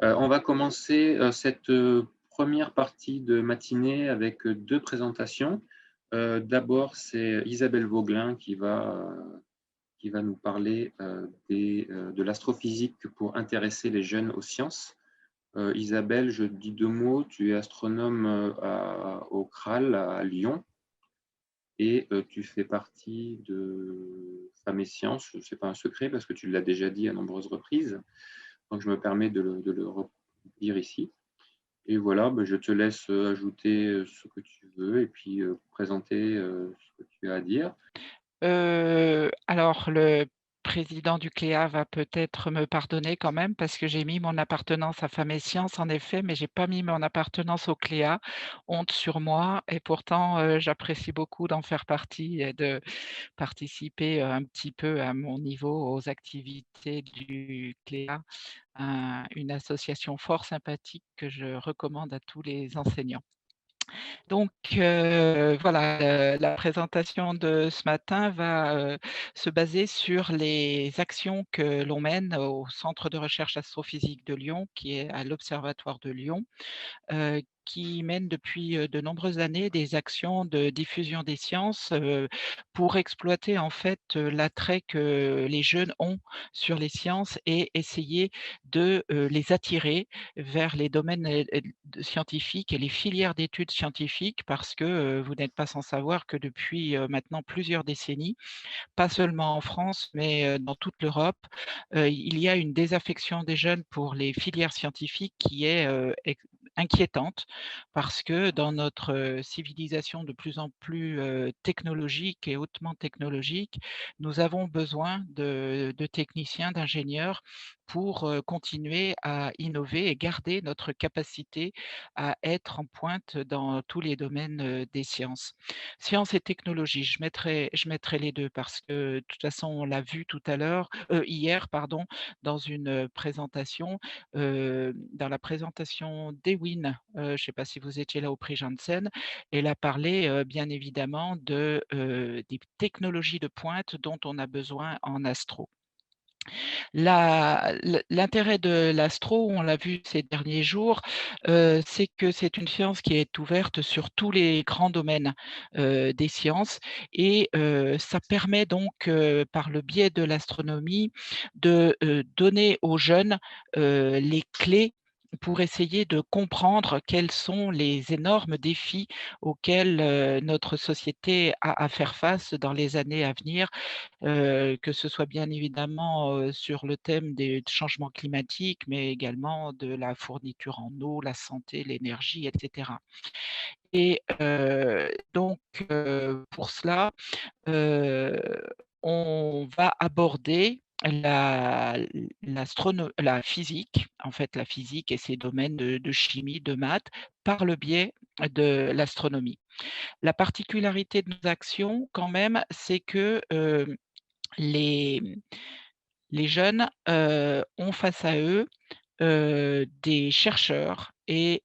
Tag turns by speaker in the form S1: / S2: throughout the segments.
S1: On va commencer, cette, première partie de matinée avec, 2 présentations. D'abord, c'est Isabelle Vauglin qui va nous parler, de l'astrophysique pour intéresser les jeunes aux sciences. Isabelle, je dis 2 mots, tu es astronome, au CRAL à Lyon et tu fais partie de Femmes et Sciences. Ce n'est pas un secret parce que tu l'as déjà dit à nombreuses reprises, donc je me permets de le redire ici. Et voilà, je te laisse ajouter ce que tu veux et puis présenter ce que tu as à dire.
S2: Alors le président du Cléa va peut-être me pardonner quand même parce que j'ai mis mon appartenance à Femmes et Sciences en effet, mais j'ai pas mis mon appartenance au Cléa. Honte sur moi et pourtant, j'apprécie beaucoup d'en faire partie et de participer, un petit peu à mon niveau aux activités du Cléa, une association fort sympathique que je recommande à tous les enseignants. Donc voilà, la présentation de ce matin va, se baser sur les actions que l'on mène au Centre de recherche astrophysique de Lyon, qui est à l'Observatoire de Lyon, qui mène depuis, de nombreuses années des actions de diffusion des sciences, pour exploiter en fait, l'attrait que les jeunes ont sur les sciences et essayer de, les attirer vers les domaines, scientifiques et les filières d'études scientifiques parce que, vous n'êtes pas sans savoir que depuis, maintenant plusieurs décennies, pas seulement en France, mais dans toute l'Europe, il y a une désaffection des jeunes pour les filières scientifiques qui est, inquiétante parce que dans notre, civilisation de plus en plus, technologique et hautement technologique, nous avons besoin de techniciens, d'ingénieurs pour, continuer à innover et garder notre capacité à être en pointe dans tous les domaines, des sciences. Sciences et technologies, je mettrai les 2 parce que de toute façon, on l'a vu tout à l'heure, hier pardon, dans une, présentation, dans la présentation d'Ewin, je ne sais pas si vous étiez là au prix Janssen, elle a parlé, bien évidemment des technologies de pointe dont on a besoin en astro. L'intérêt de l'astro, on l'a vu ces derniers jours, c'est que c'est une science qui est ouverte sur tous les grands domaines, des sciences et ça permet donc, par le biais de l'astronomie, de, donner aux jeunes, les clés pour essayer de comprendre quels sont les énormes défis auxquels, notre société a à faire face dans les années à venir, que ce soit bien évidemment, sur le thème des changements climatiques, mais également de la fourniture en eau, la santé, l'énergie et cetera et donc pour cela, heu, on va aborder la physique, en fait, la physique et ses domaines de chimie, de maths, par le biais de l'astronomie. La particularité de nos actions quand même, c'est que, les les jeunes, ont face à eux, des chercheurs et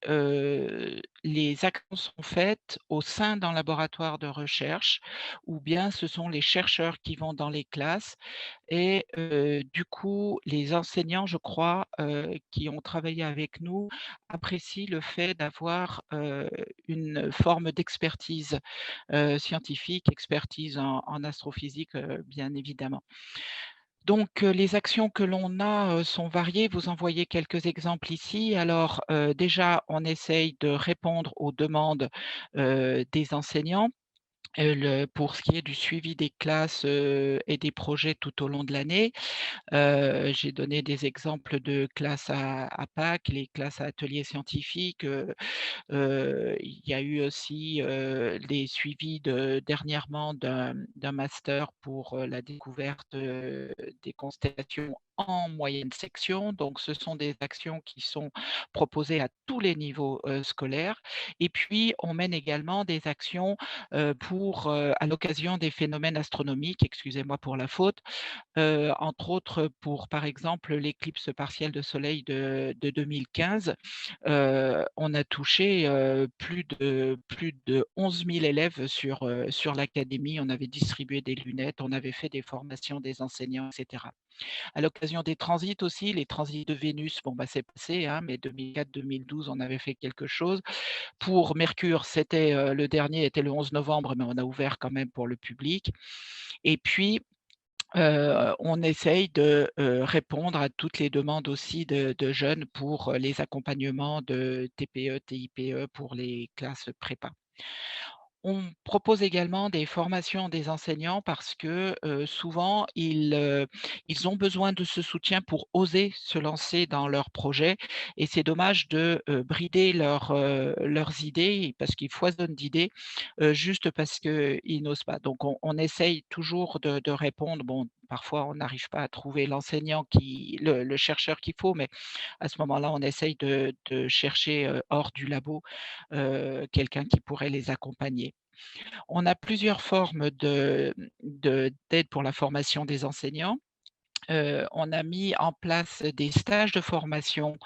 S2: les actions sont faites au sein d'un laboratoire de recherche ou bien ce sont les chercheurs qui vont dans les classes et du coup, les enseignants, je crois, qui ont travaillé avec nous apprécient le fait d'avoir, une forme d'expertise, scientifique, expertise en astrophysique, bien évidemment. Donc, les actions que l'on a, sont variées. Vous en voyez quelques exemples ici. Alors, déjà, on essaye de répondre aux demandes, des enseignants. Pour ce qui est du suivi des classes, et des projets tout au long de l'année, j'ai donné des exemples de classes à Pâques, les classes à ateliers scientifiques, il y a eu aussi, les suivis dernièrement d'un master pour, la découverte, des constellations en moyenne section. Donc ce sont des actions qui sont proposées à tous les niveaux, scolaires et puis on mène également des actions, pour, à l'occasion des phénomènes astronomiques, excusez-moi pour la faute, entre autres pour, par exemple, l'éclipse partielle de soleil de 2015. On a touché, plus de 11 000 élèves sur l'académie. On avait distribué des lunettes, on avait fait des formations des enseignants et cetera. À l'occasion des transits aussi, les transits de Vénus, bon, bah, c'est passé, hein, mais 2004-2012, on avait fait quelque chose. Pour Mercure, c'était, le dernier était le 11 novembre, mais on a ouvert quand même pour le public et puis, on essaye de, répondre à toutes les demandes aussi de jeunes pour, les accompagnements de TPE, TIPE pour les classes prépa. On propose également des formations des enseignants parce que, souvent ils ont besoin de ce soutien pour oser se lancer dans leurs projets et c'est dommage de, brider leurs idées parce qu'ils foisonnent d'idées, juste parce qu'ils n'osent pas. Donc on essaye toujours de répondre. Bon, parfois on n'arrive pas à trouver l'enseignant qui le chercheur qu'il faut, mais à ce moment-là, on essaye de chercher, hors du labo, quelqu'un qui pourrait les accompagner. On a plusieurs formes d'aide pour la formation des enseignants. On a mis en place des stages de formation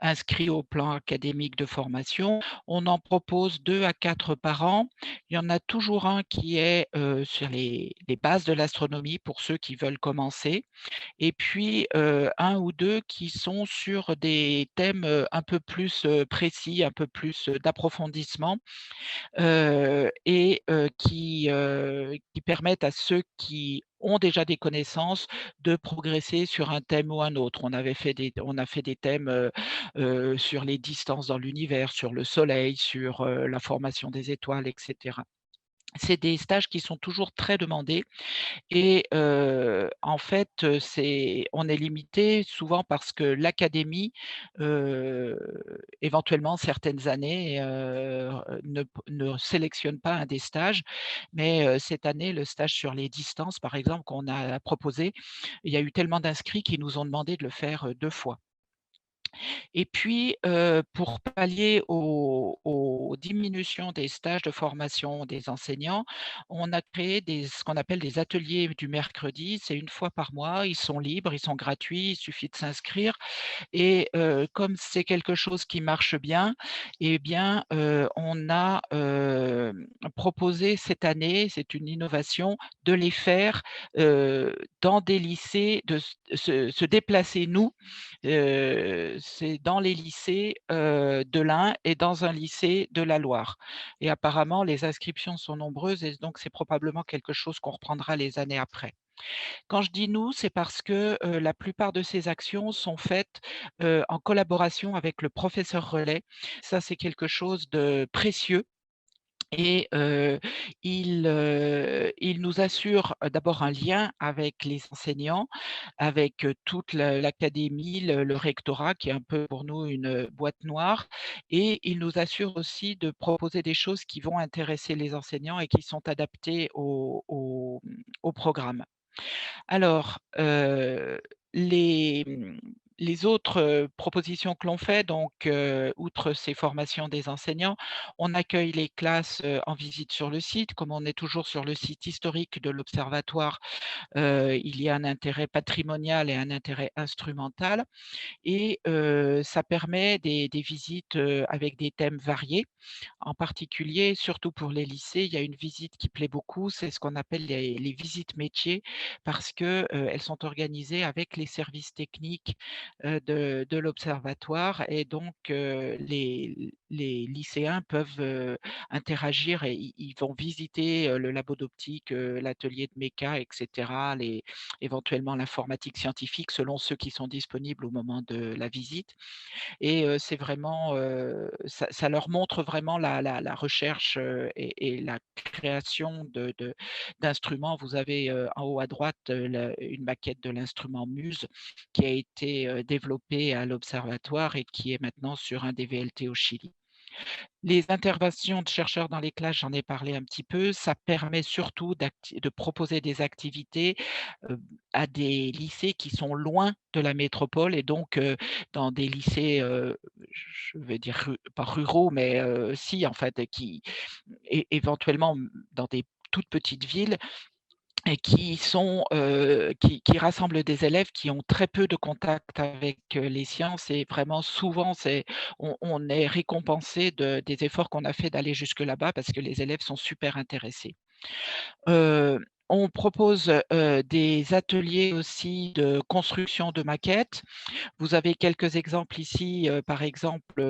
S2: inscrits au plan académique de formation. On en propose 2 à 4 par an. Il y en a toujours un qui est, sur les bases de l'astronomie pour ceux qui veulent commencer et puis, 1 ou 2 qui sont sur des thèmes, un peu plus, précis, un peu plus, d'approfondissement et qui permettent à ceux qui ont déjà des connaissances de progresser sur un thème ou un autre. On a fait des thèmes, sur les distances dans l'univers, sur le soleil, sur, la formation des étoiles et cetera. C'est des stages qui sont toujours très demandés et en fait, on est limité souvent parce que l'académie, heu, éventuellement certaines années, ne sélectionne pas un des stages. Mais cette année, le stage sur les distances, par exemple, qu'on a proposé, il y a eu tellement d'inscrits qui nous ont demandé de le faire, 2 fois. Et puis, pour pallier aux diminutions des stages de formation des enseignants, on a créé ce qu'on appelle des ateliers du mercredi. C'est une fois par mois, ils sont libres, ils sont gratuits, il suffit de s'inscrire et comme c'est quelque chose qui marche bien et bien, on a, proposé cette année, c'est une innovation, de les faire, dans des lycées, de se déplacer nous, c'est dans les lycées, de l'Ain et dans un lycée de la Loire et apparemment les inscriptions sont nombreuses et donc c'est probablement quelque chose qu'on reprendra les années après. Quand je dis «nous», c'est parce que, la plupart de ces actions sont faites, en collaboration avec le professeur relais. Ça, c'est quelque chose de précieux et il nous assure, d'abord un lien avec les enseignants, avec, toute l'académie, le rectorat qui est un peu pour nous une, boîte noire et il nous assure aussi de proposer des choses qui vont intéresser les enseignants et qui sont adaptées au programme. Alors, les autres, propositions que l'on fait donc, outre ces formations des enseignants, on accueille les classes, en visite sur le site. Comme on est toujours sur le site historique de l'observatoire, il y a un intérêt patrimonial et un intérêt instrumental et ça permet des visites, avec des thèmes variés. En particulier, surtout pour les lycées, il y a une visite qui plaît beaucoup, c'est ce qu'on appelle les visites métiers parce que, elles sont organisées avec les services techniques, de l'observatoire et donc les lycéens peuvent, interagir et ils vont visiter, le labo d'optique, l'atelier de méca et cetera, éventuellement l'informatique scientifique selon ceux qui sont disponibles au moment de la visite et c'est vraiment, ça leur montre vraiment la recherche, et la création d'instruments. Vous avez, en haut à droite, une maquette de l'instrument Muse qui a été, développé à l'observatoire et qui est maintenant sur un des VLT au Chili. Les interventions de chercheurs dans les classes, j'en ai parlé un petit peu. Ça permet surtout de proposer des activités, heu, à des lycées qui sont loin de la métropole et donc dans des lycées, je vais dire pas ruraux, mais si en fait, qui éventuellement, dans des toutes petites villes et qui sont, qui rassemblent des élèves qui ont très peu de contact avec, les sciences et vraiment souvent on est récompensé des efforts qu'on a fait d'aller jusque là-bas parce que les élèves sont super intéressés. Heu On propose des ateliers aussi de construction de maquettes. Vous avez quelques exemples ici, par exemple,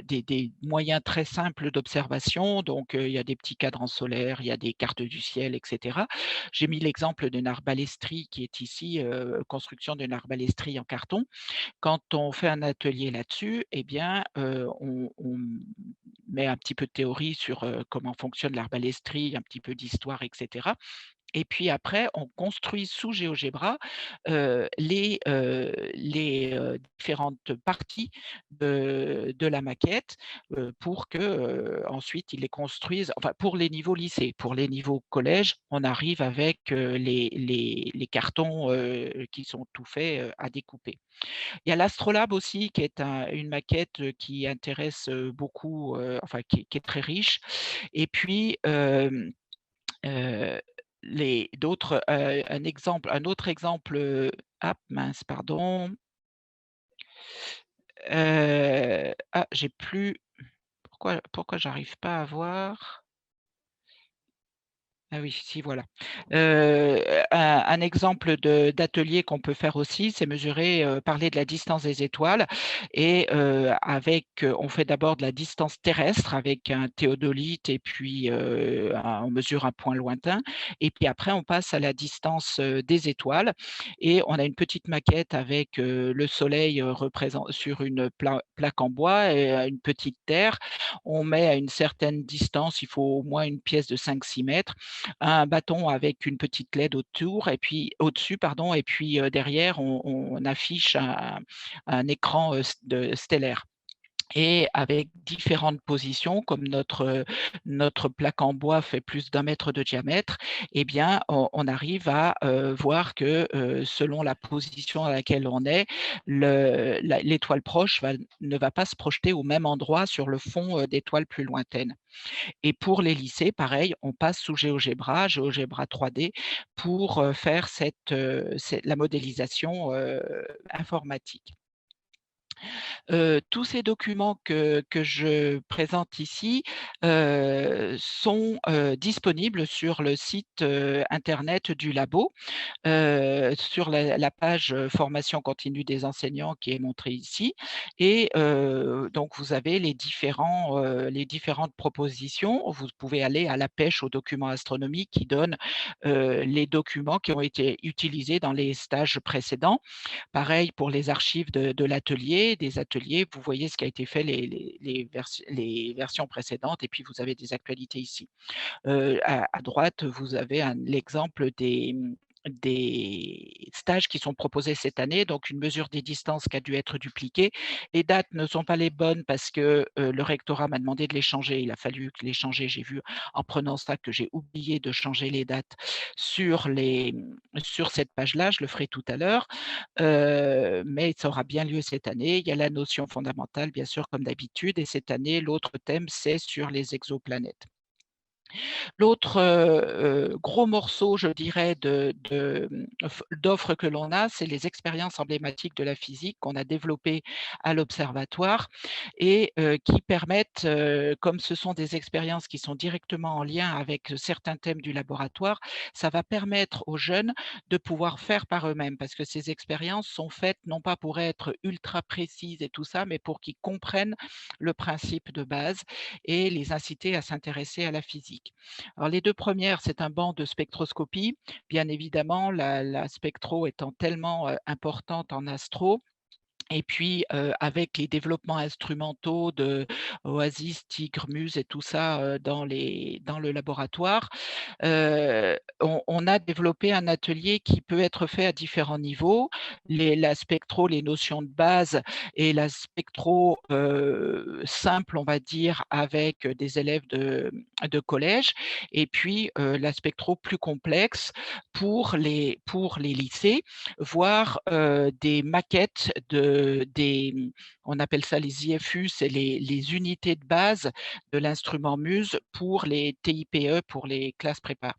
S2: des moyens très simples d'observation. Donc, il y a des petits cadrans solaires, il y a des cartes du ciel, etc. J'ai mis l'exemple d'une arbalestrie qui est ici, construction d'une arbalestrie en carton. Quand on fait un atelier là-dessus, eh bien, on met un petit peu de théorie sur comment fonctionne l'arbalestrie, un petit peu d'histoire, etc. Et puis après, on construit sous GeoGebra les différentes parties de la maquette pour que ensuite ils les construisent. Enfin, pour les niveaux lycée, pour les niveaux collège, on arrive avec les cartons qui sont tout faits à découper. Il y a l'Astrolabe aussi, qui est une maquette qui intéresse beaucoup, enfin qui est très riche. Et puis les d'autres, un autre exemple, ah mince, pardon. J'ai plus pourquoi j'arrive pas à voir? Ah oui, si voilà. Un exemple d'atelier qu'on peut faire aussi, c'est mesurer, parler de la distance des étoiles et on fait d'abord de la distance terrestre avec un théodolite et puis, on mesure un point lointain et puis après on passe à la distance, des étoiles et on a une petite maquette avec, le soleil, représent sur une plaque en bois et une petite terre. On met à une certaine distance, il faut au moins une pièce de 5-6 mètres, un bâton avec une petite LED autour et puis au-dessus pardon et puis, derrière on affiche un écran, stellaire et avec différentes positions comme notre plaque en bois fait plus d'1 mètre de diamètre, eh bien on arrive à, voir que, selon la position à laquelle on est, l'étoile proche ne va pas se projeter au même endroit sur le fond, d'étoiles plus lointaines. Et pour les lycées, pareil, on passe sous GeoGebra 3D pour, faire la modélisation, informatique. Tous ces documents que je présente ici, sont, disponibles sur le site, internet du labo. Sur la page, formation continue des enseignants qui est montrée ici et donc vous avez les différentes propositions. Vous pouvez aller à la pêche aux documents astronomiques qui donne, les documents qui ont été utilisés dans les stages précédents. Pareil pour les archives de l'atelier, des ateliers, vous voyez ce qui a été fait les versions précédentes et puis vous avez des actualités ici. À droite, vous avez l'exemple des stages qui sont proposés cette année, donc une mesure des distances qui a dû être dupliquée. Les dates ne sont pas les bonnes parce que le rectorat m'a demandé de les changer. Il a fallu les changer. J'ai vu en prenant ça que j'ai oublié de changer les dates sur cette page-là. Je le ferai tout à l'heure, mais ça aura bien lieu cette année. Il y a la notion fondamentale, bien sûr, comme d'habitude, et cette année, l'autre thème, c'est sur les exoplanètes. L'autre, gros morceau, je dirais, d'offres que l'on a, c'est les expériences emblématiques de la physique qu'on a développées à l'observatoire et qui permettent, comme ce sont des expériences qui sont directement en lien avec certains thèmes du laboratoire, ça va permettre aux jeunes de pouvoir faire par eux-mêmes parce que ces expériences sont faites non pas pour être ultra précises et tout ça, mais pour qu'ils comprennent le principe de base et les inciter à s'intéresser à la physique. Alors les 2 premières, c'est un banc de spectroscopie. Bien évidemment, la spectro étant tellement, importante en astro et puis, avec les développements instrumentaux de Oasis, Tigre, Muse et tout ça, dans le laboratoire, on a développé un atelier qui peut être fait à différents niveaux. La spectro, les notions de base et la spectro, simple, on va dire, avec des élèves de collège et puis, la spectro plus complexe pour les lycées, voire, des maquettes on appelle ça les IFU, c'est les unités de base de l'instrument Muse pour les TIPE, pour les classes prépa.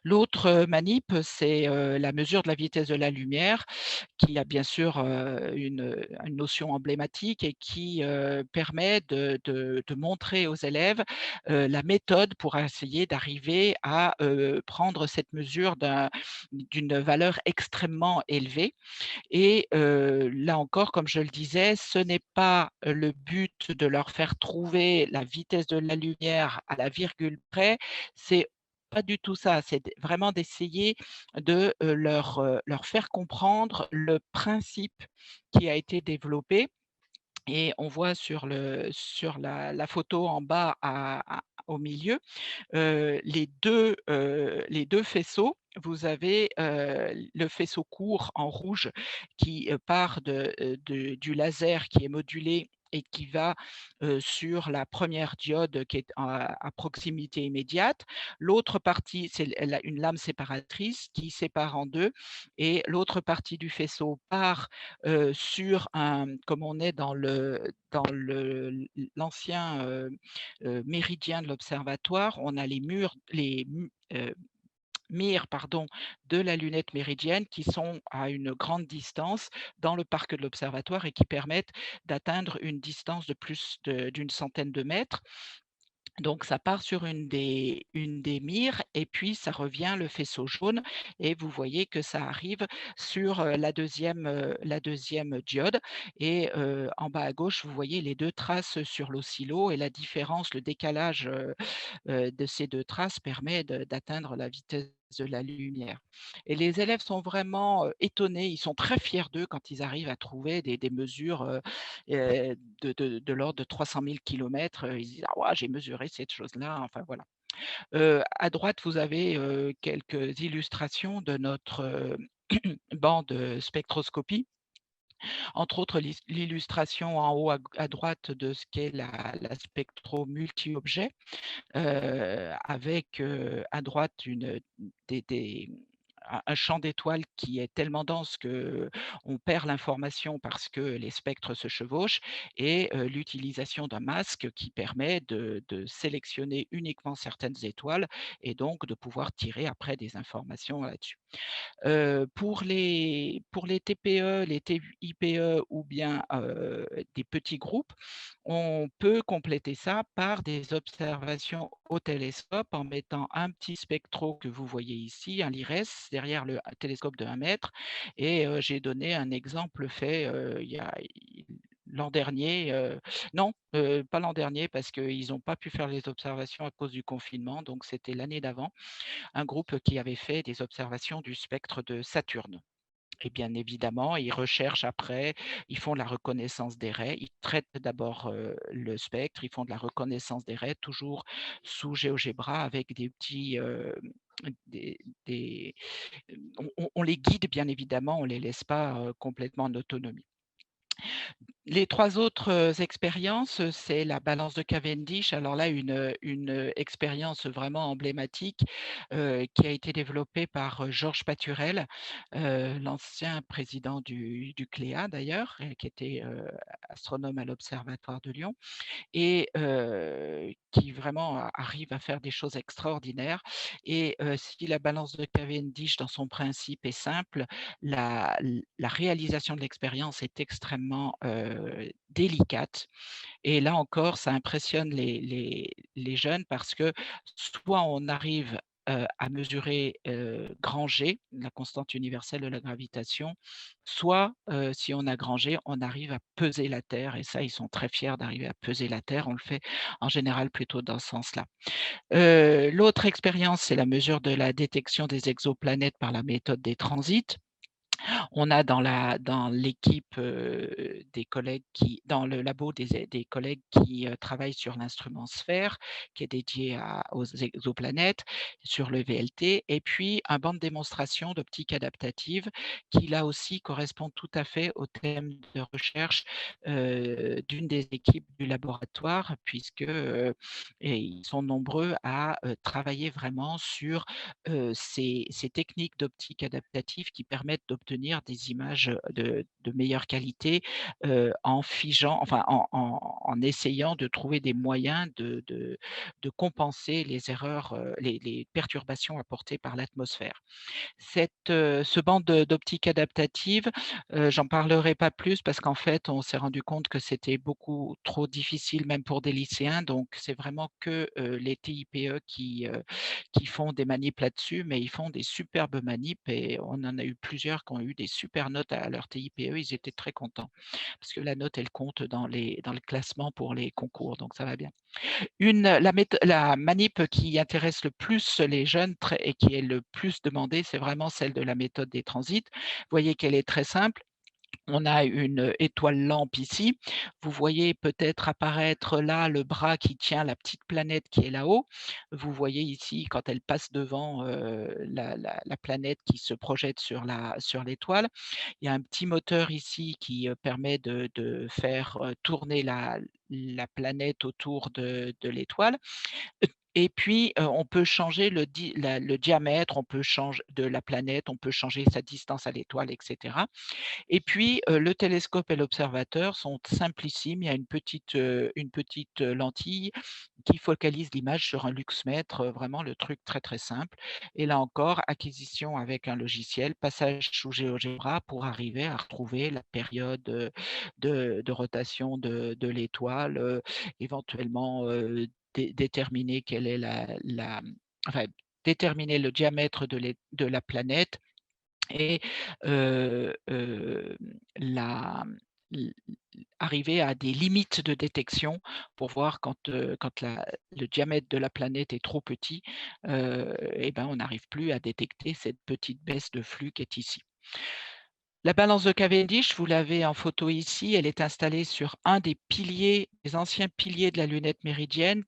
S2: L'autre, manip, c'est, la mesure de la vitesse de la lumière qui a bien sûr, une notion emblématique et qui, permet de montrer aux élèves, la méthode pour essayer d'arriver à, prendre cette mesure d'une valeur extrêmement élevée. Et là encore, comme je le disais, ce n'est pas, le but de leur faire trouver la vitesse de la lumière à la virgule près, c'est pas du tout ça, c'est vraiment d'essayer de, leur faire comprendre le principe qui a été développé. Et on voit sur la photo en bas au milieu, les 2 faisceaux. Vous avez, le faisceau court en rouge qui, part du laser qui est modulé et qui va, sur la première diode qui est à proximité immédiate. L'autre partie, c'est une lame séparatrice qui sépare en 2, et l'autre partie du faisceau part, sur comme on est l'ancien, méridien de l'observatoire, on a les mires, pardon, de la lunette méridienne qui sont à une grande distance dans le parc de l'observatoire et qui permettent d'atteindre une distance de plus d'une centaine de mètres. Donc ça part sur une des mires et puis ça revient le faisceau jaune, et vous voyez que ça arrive sur, la deuxième diode. Et en bas à gauche, vous voyez les 2 traces sur l'oscillo, et la différence, le décalage, de ces 2 traces permet d'atteindre la vitesse de la lumière. Et les élèves sont vraiment, étonnés, ils sont très fiers d'eux quand ils arrivent à trouver des mesures, de l'ordre de 300 000 kilomètres. Ils disent: «Ah ouais, j'ai mesuré cette chose-là», enfin voilà. À droite, vous avez, quelques illustrations de notre, banc de spectroscopie. Entre autres, l'illustration en haut à droite de ce qu'est la spectro multi-objet, avec, à droite des un champ d'étoiles qui est tellement dense qu'on perd l'information parce que les spectres se chevauchent, et l'utilisation d'un masque qui permet de sélectionner uniquement certaines étoiles et donc de pouvoir tirer après des informations là-dessus. Pour les TPE, les TIPE ou bien, des petits groupes, on peut compléter ça par des observations au télescope en mettant un petit spectro que vous voyez ici, un LIRES, derrière le télescope de 1 mètre. Et j'ai donné un exemple fait, l'an dernier, non, pas l'an dernier parce qu'ils n'ont pas pu faire les observations à cause du confinement, donc c'était l'année d'avant, un groupe qui avait fait des observations du spectre de Saturne. Et bien évidemment, ils recherchent après, ils font de la reconnaissance des raies, ils traitent d'abord, le spectre, ils font de la reconnaissance des raies, toujours sous GeoGebra avec des petits, des des on les guide bien évidemment, on ne les laisse pas, complètement en autonomie. Les 3 autres, expériences, c'est la balance de Cavendish. Alors là, une expérience vraiment emblématique, qui a été développée par, Georges Paturel, l'ancien président du CLEA d'ailleurs, et qui était, astronome à l'Observatoire de Lyon, et qui vraiment arrive à faire des choses extraordinaires. Et si la balance de Cavendish dans son principe est simple, la réalisation de l'expérience est extrêmement, délicate. Et là encore, ça impressionne les jeunes parce que soit on arrive, à mesurer, grand G, la constante universelle de la gravitation, soit, si on a grand G, on arrive à peser la Terre, et ça, ils sont très fiers d'arriver à peser la Terre. On le fait en général plutôt dans ce sens-là. L'autre expérience, c'est la mesure de la détection des exoplanètes par la méthode des transits. On a dans l'équipe, des collègues dans le labo des collègues qui, travaillent sur l'instrument Sphère, qui est dédié aux exoplanètes, sur le VLT, et puis un banc de démonstration d'optique adaptative qui, là aussi, correspond tout à fait au thème de recherche, d'une des équipes du laboratoire, puisque, et ils sont nombreux à, travailler vraiment sur, ces techniques d'optique adaptative qui permettent d'obtenir obtenir des images de meilleure qualité en figeant, enfin en essayant de trouver des moyens de compenser les erreurs, les perturbations apportées par l'atmosphère. Ce banc d'optique adaptative, j'en parlerai pas plus parce qu'en fait, on s'est rendu compte que c'était beaucoup trop difficile même pour des lycéens. Donc c'est vraiment que, les TIPE qui font des manips là-dessus, mais ils font des superbes manips et on en a eu plusieurs qui ont eu des super notes à leur TIPE. Ils étaient très contents parce que la note, elle compte dans le classement pour les concours, donc ça va bien. La manip qui intéresse le plus les jeunes et qui est le plus demandée, c'est vraiment celle de la méthode des transits. Vous voyez qu'elle est très simple. On a une étoile lampe ici. Vous voyez peut-être apparaître là le bras qui tient la petite planète qui est là-haut. Vous voyez ici quand elle passe devant la planète qui se projette sur l'étoile. Il y a un petit moteur ici qui permet de faire tourner la planète autour de l'étoile. Et puis, on peut changer le diamètre, on peut changer de la planète, on peut changer sa distance à l'étoile, etc. Et puis, le télescope et l'observateur sont simplissimes. Il y a une petite lentille qui focalise l'image sur un luxmètre, vraiment le truc très, très simple. Et là encore, acquisition avec un logiciel, passage sous GeoGebra pour arriver à retrouver la période, de rotation de l'étoile, éventuellement, déterminer quelle est enfin, déterminer le diamètre de la planète et la l arriver à des limites de détection pour voir quand le diamètre de la planète est trop petit, et ben, on n'arrive plus à détecter cette petite baisse de flux qui est ici. La balance de Cavendish, vous l'avez en photo ici, elle est installée sur un des piliers, des anciens piliers de la lunette méridienne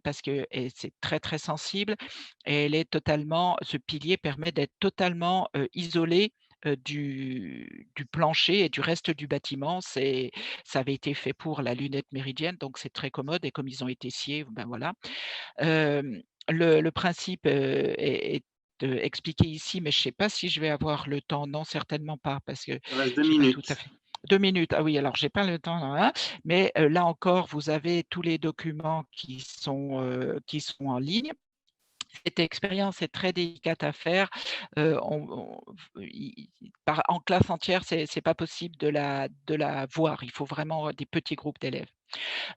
S2: parce que c'est très, très sensible et ce pilier permet d'être totalement, isolé, du plancher et du reste du bâtiment. Ça avait été fait pour la lunette méridienne, donc c'est très commode et comme ils ont été sciés, ben voilà. Le principe, est expliqué ici, mais je ne sais pas si je vais avoir le temps. Non, certainement pas, parce que
S1: Il reste 2
S2: j'ai pas tout à
S1: minutes.
S2: fait 2 minutes. Ah oui, alors j'ai pas le temps, hein, mais là encore, vous avez tous les documents qui sont en ligne. Cette expérience est très délicate à faire. En classe entière, c'est pas possible de la voir. Il faut vraiment des petits groupes d'élèves.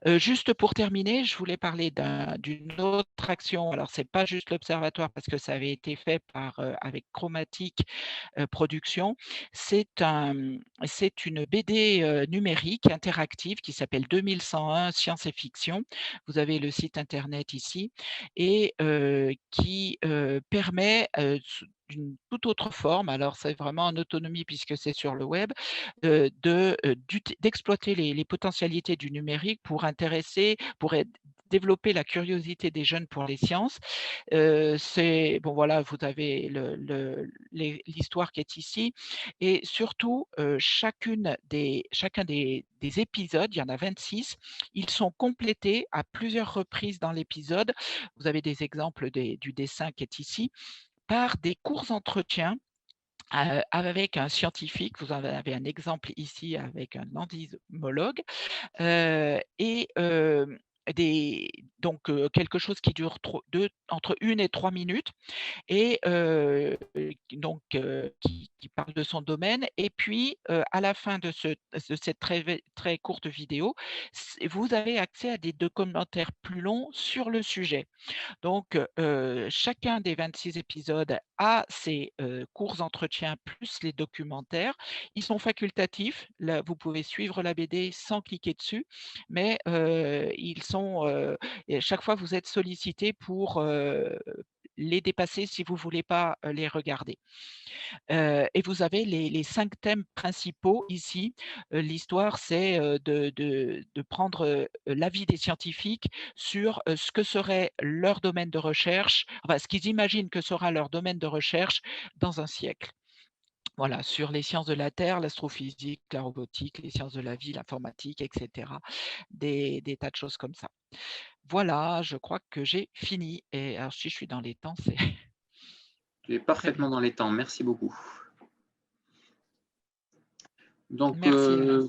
S2: Juste pour terminer, je voulais parler d'une autre action. Alors, c'est pas juste l'observatoire parce que ça avait été fait avec Chromatique Productions. C'est une BD numérique interactive qui s'appelle 2101 Science et Fiction. Vous avez le site internet ici et qui permet d'une toute autre forme, alors c'est vraiment en autonomie puisque c'est sur le web, d'exploiter les potentialités du numérique pour développer la curiosité des jeunes pour les sciences. C'est bon voilà, vous avez l'histoire qui est ici et surtout, chacun des épisodes, il y en a 26, ils sont complétés à plusieurs reprises dans l'épisode. Vous avez des exemples du dessin qui est ici, par des courts entretiens avec un scientifique. Vous en avez un exemple ici avec un entomologue, et donc quelque chose qui dure entre 1 et 3 minutes et donc qui parle de son domaine et puis, à la fin de cette très courte vidéo, vous avez accès à des commentaires plus longs sur le sujet. Donc, chacun des 26 épisodes a ses, courts entretiens plus les documentaires. Ils sont facultatifs. Là, vous pouvez suivre la BD sans cliquer dessus, mais et chaque fois vous êtes sollicité pour, les dépasser si vous ne voulez pas, les regarder. Et vous avez les 5 thèmes principaux ici. L'histoire, c'est, de prendre, l'avis des scientifiques sur, ce que serait leur domaine de recherche, enfin ce qu'ils imaginent que sera leur domaine de recherche dans un siècle. Voilà, sur les sciences de la Terre, l'astrophysique, la robotique, les sciences de la vie, l'informatique et cetera. Des tas de choses comme ça. Voilà, je crois que j'ai fini et alors si je suis dans les temps, c'est
S1: Tu es
S2: très bien.
S1: parfaitement dans les temps. Merci beaucoup. Donc,
S2: Merci alors.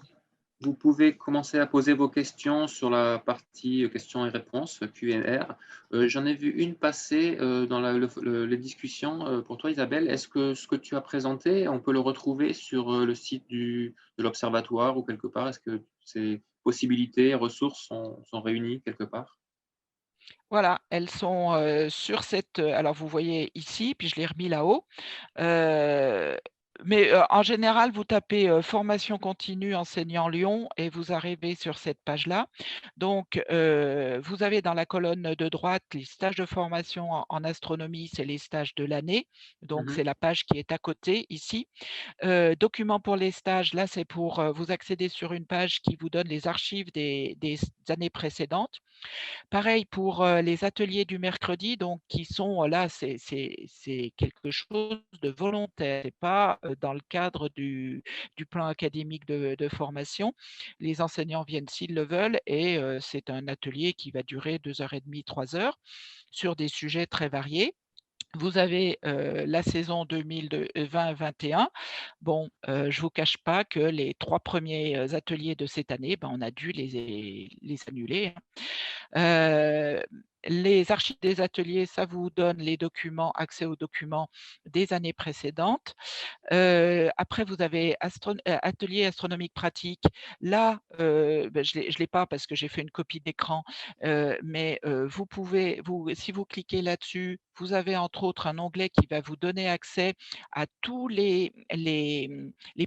S1: vous pouvez commencer à poser vos questions sur la partie questions et réponses, Q&R. J'en ai vu une passer dans les discussions pour toi, Isabelle. Est-ce que ce que tu as présenté, on peut le retrouver sur le site de l'Observatoire ou quelque part? Est-ce que ces possibilités, ressources sont réunies quelque part?
S2: Voilà, elles sont, sur cette, alors vous voyez ici, puis je l'ai remis là-haut. Heu, mais, en général, vous tapez, formation continue enseignant Lyon et vous arrivez sur cette page-là. Donc, vous avez dans la colonne de droite les stages de formation en astronomie, c'est les stages de l'année. Donc
S1: Mmh.
S2: c'est la page qui est à côté ici. Documents pour les stages, là, c'est pour, vous accéder sur une page qui vous donne les archives des années précédentes. Pareil pour, les ateliers du mercredi, donc qui sont, là, c'est quelque chose de volontaire. C'est pas, dans le cadre du plan académique de formation. Les enseignants viennent s'ils le veulent et c'est un atelier qui va durer 2 heures et demie, 3 heures sur des sujets très variés. Vous avez, la saison 2020-21. Bon, je vous cache pas que les 3 premiers ateliers de cette année, ben, on a dû les annuler, hein. Heu, les archives des ateliers, ça vous donne les documents, accès aux documents des années précédentes. Après vous avez atelier astronomique pratique. Là, bah, je l'ai pas parce que j'ai fait une copie d'écran, mais vous pouvez si vous cliquez là-dessus, vous avez entre autres un onglet qui va vous donner accès à tous les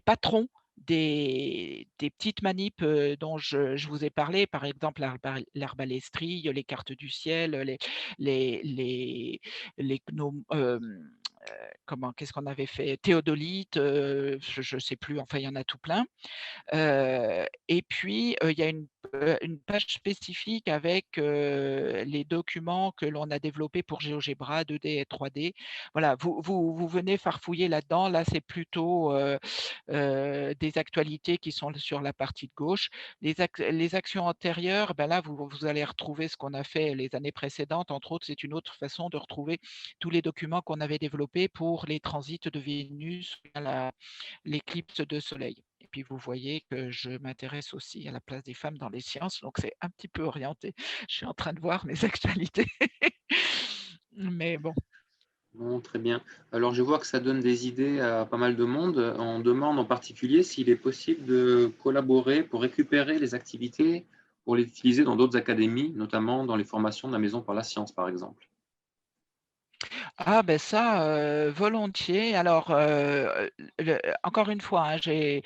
S2: patrons des petites manips, dont je vous ai parlé, par exemple l'arbalèstrie, les cartes du ciel, les les gnom comment qu'est-ce qu'on avait fait? Théodolite, je ne sais plus, enfin il y en a tout plein. Et puis, il y a une page spécifique avec, les documents que l'on a développés pour GeoGebra 2D et 3D. Voilà, vous venez farfouiller là-dedans. Là, c'est plutôt, des actualités qui sont sur la partie de gauche. Les actions antérieures, ben là, vous allez retrouver ce qu'on a fait les années précédentes. Entre autres, c'est une autre façon de retrouver tous les documents qu'on avait développés pour les transits de Vénus, l'éclipse de soleil. Et puis vous voyez que je m'intéresse aussi à la place des femmes dans les sciences, donc c'est un petit peu orienté. Je suis en train de voir mes actualités. Mais bon.
S1: Bon, très bien. Alors, je vois que ça donne des idées à pas mal de monde. On demande en particulier s'il est possible de collaborer pour récupérer les activités, pour les utiliser dans d'autres académies, notamment dans les formations de la Maison par la Science, par exemple.
S2: Ah ben ça, volontiers. Alors, encore une fois, hein, d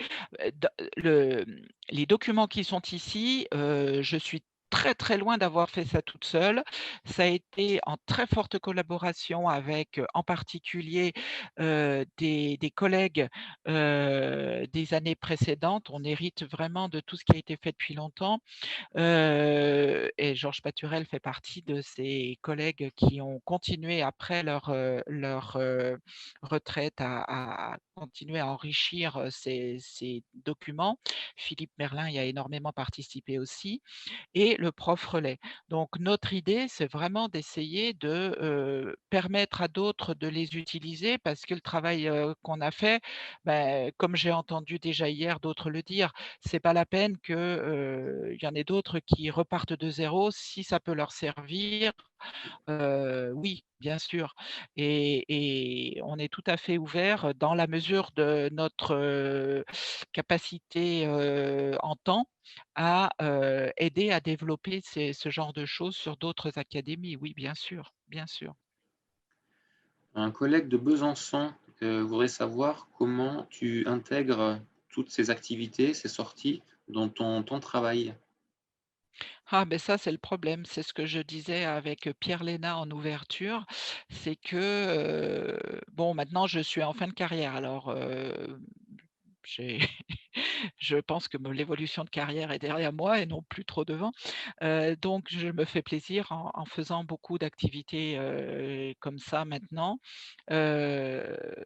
S2: les documents qui sont ici, je suis très, très loin d'avoir fait ça toute seule. Ça a été en très forte collaboration avec, en particulier, des collègues, des années précédentes. On hérite vraiment de tout ce qui a été fait depuis longtemps. Et Georges Paturel fait partie de ces collègues qui ont continué après leur retraite à continuer à enrichir, ces documents. Philippe Merlin y a énormément participé aussi et le prof relais. Donc notre idée, c'est vraiment d'essayer de, permettre à d'autres de les utiliser parce que le travail, qu'on a fait, comme j'ai entendu déjà hier d'autres le dire, c'est pas la peine que, il y en ait d'autres qui repartent de zéro. Si ça peut leur servir, oui, bien sûr et on est tout à fait ouvert dans la mesure de notre, capacité, en temps à, aider à développer ce genre de choses sur d'autres académies. Oui, bien sûr, bien sûr.
S1: Un collègue de Besançon voudrait savoir comment tu intègres toutes ces activités, ces sorties dans ton travail.
S2: Ah ben ça, c'est le problème. C'est ce que je disais avec Pierre Léna en ouverture. C'est que, bon, maintenant je suis en fin de carrière alors, j'ai je pense que me l'évolution de carrière est derrière moi et non plus trop devant. Donc je me fais plaisir en faisant beaucoup d'activités, comme ça maintenant.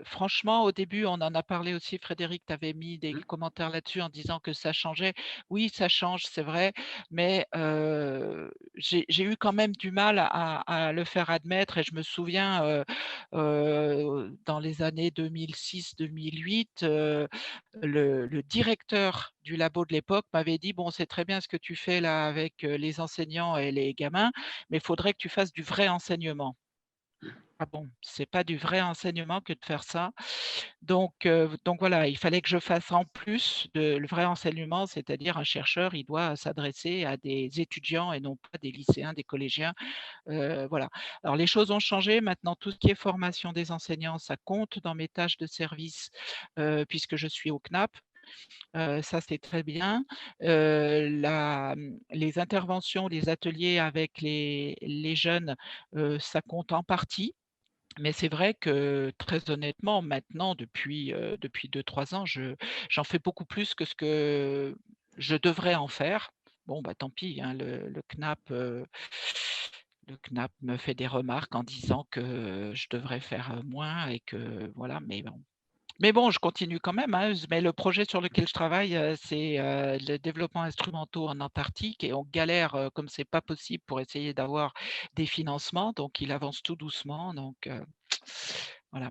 S2: Franchement, au début, on en a parlé aussi, Frédéric, tu avais mis des
S1: Mmh.
S2: commentaires là-dessus en disant que ça changeait. Oui, ça change, c'est vrai, mais j'ai eu quand même du mal à le faire admettre et je me souviens, dans les années 2006-2008, le directeur du labo de l'époque m'avait dit: «Bon, c'est très bien ce que tu fais là avec, les enseignants et les gamins, mais il faudrait que tu fasses du vrai enseignement». Ah bon, c'est pas du vrai enseignement que de faire ça. Donc voilà, il fallait que je fasse en plus de le vrai enseignement, c'est-à-dire un chercheur, il doit s'adresser à des étudiants et non pas des lycéens, des collégiens, voilà. Alors les choses ont changé, maintenant tout ce qui est formation des enseignants, ça compte dans mes tâches de service, puisque je suis au CNAP, ça c'est très bien. Les interventions, les ateliers avec les jeunes, ça compte en partie. Mais c'est vrai que très honnêtement, maintenant depuis 2-3 ans, j'en fais beaucoup plus que ce que je devrais en faire. Bon, bah, tant pis, hein, le CNAP me fait des remarques en disant que je devrais faire, moins et que voilà, mais bon, je continue quand même, hein, mais le projet sur lequel je travaille, c'est, le développement instrumentaux en Antarctique et on galère, comme c'est pas possible pour essayer d'avoir des financements, donc il avance tout doucement, donc voilà.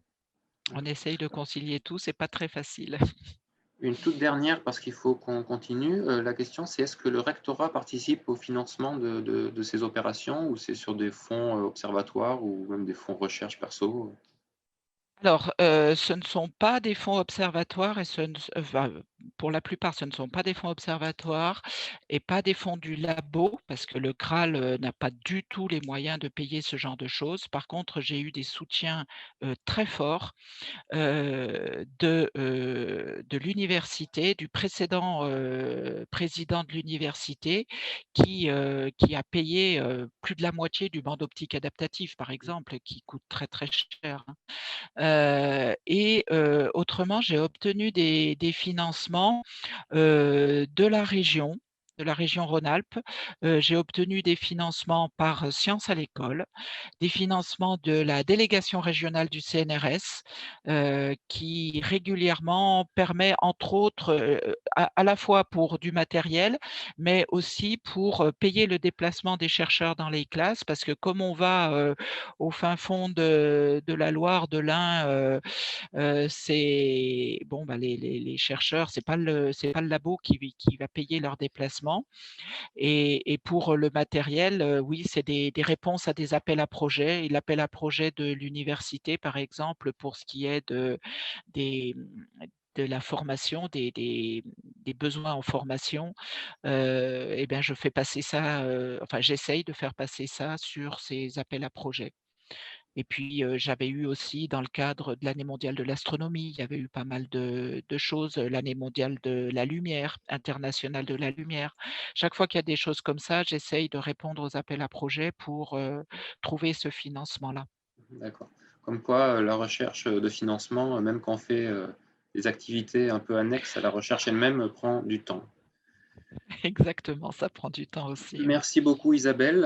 S2: On essaye de concilier tout, c'est pas très facile.
S1: Une toute dernière, parce qu'il faut qu'on continue. La question, c'est est-ce que le rectorat participe au financement de ces opérations ou c'est sur des fonds observatoires ou même des fonds recherche perso?
S2: Alors, ce ne sont pas des fonds observatoires et ce ne s enfin, pour la plupart, ce ne sont pas des fonds observatoires et pas des fonds du labo parce que le Graal, n'a pas du tout les moyens de payer ce genre de choses. Par contre, j'ai eu des soutiens, très forts, de l'université, du précédent, président de l'université qui a payé, plus de la moitié du banc d'optique adaptatif, par exemple, qui coûte très, très cher, hein. Autrement, j'ai obtenu des financements, de la région Rhône-Alpes. J'ai obtenu des financements par Sciences à l'école, des financements de la délégation régionale du CNRS, qui régulièrement permet entre autres, à la fois pour du matériel, mais aussi pour, payer le déplacement des chercheurs dans les classes. Parce que comme on va, au fin fond de la Loire, de l'Ain, c'est bon, bah, les chercheurs, c'est pas le labo qui va payer leur déplacement et pour le matériel, oui, c'est des réponses à des appels à projets et l'appel à projet de l'université, par exemple, pour ce qui est des de la formation, des besoins en formation, et bien, je fais passer ça, enfin, j'essaye de faire passer ça sur ces appels à projets. Et puis, j'avais eu aussi dans le cadre de l'année mondiale de l'astronomie, il y avait eu pas mal de choses, l'année mondiale de la lumière, internationale de la lumière. Chaque fois qu'il y a des choses comme ça, j'essaye de répondre aux appels à projets pour, trouver ce financement-là.
S1: D'accord. Comme quoi, la recherche de financement, même quand on fait des activités un peu annexes à la recherche elle-même, prend du temps.
S2: Exactement, ça prend du temps aussi, oui.
S1: Merci beaucoup Isabelle.